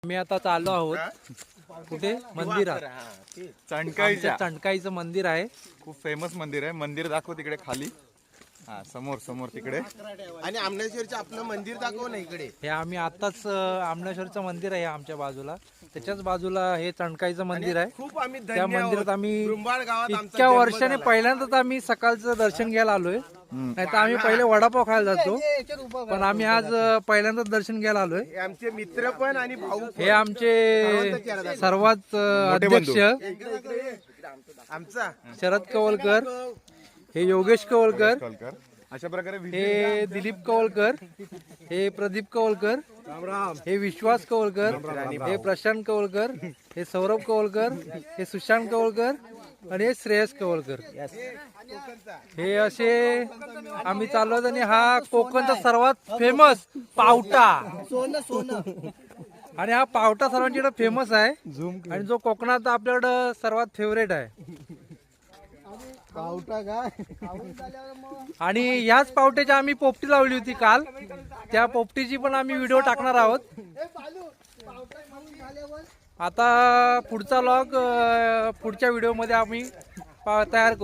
मी आता चाललो आहोत कुठे मंदिरात. चंडकाईचं मंदिर आहे, खूप फेमस मंदिर आहे. मंदिर दाखव तिकडे खाली. हा समोर समोर तिकडे. आणि आमनेश्वरचं आपलं मंदिर दाखव ना इकडे. हे आम्ही आताच आमनेश्वरचं मंदिर आहे आमच्या बाजूला, त्याच्याच बाजूला हे चंडकाईचं मंदिर आहे. खूप आम्ही त्या मंदिरात आम्ही ब्रुंबाळ गावात आमचा इतक्या जन्म वर्षाने झाला. पहिल्यांदाच आम्ही सकाळचं दर्शन घ्यायला आलोय. नाही तर आम्ही पहिले वडापाव खायला जातो, पण आम्ही आज पहिल्यांदाच दर्शन घ्यायला आलोय. हे आमचे मित्र पण आणि भाऊ पण. हे आमचे सर्वात अध्यक्ष आमचा शरद कवलकर, हे योगेश कवलकर, कलकर. अशा प्रकारे हे दिलीप कवलकर, हे प्रदीप कवलकर, हे विश्वास कवलकर, हे प्रशांत कवलकर, हे सौरभ कवलकर, हे सुशांत कवलकर आणि हे श्रेयस कवलकर. हे असे आम्ही चाललो आणि हा कोकणचा सर्वात फेमस पावटा. आणि हा पावटा सर्वांच्याकडे फेमस आहे आणि जो कोकणात आपल्याकडं सर्वात फेवरेट आहे. आणि ह्याच पावट्याची आम्ही पोपटी लावली होती काल, त्या पोपटीची पण आम्ही व्हिडिओ टाकणार आहोत. आता पुढचा व्लॉग पुढच्या व्हिडिओ मध्ये आम्ही तयार करू.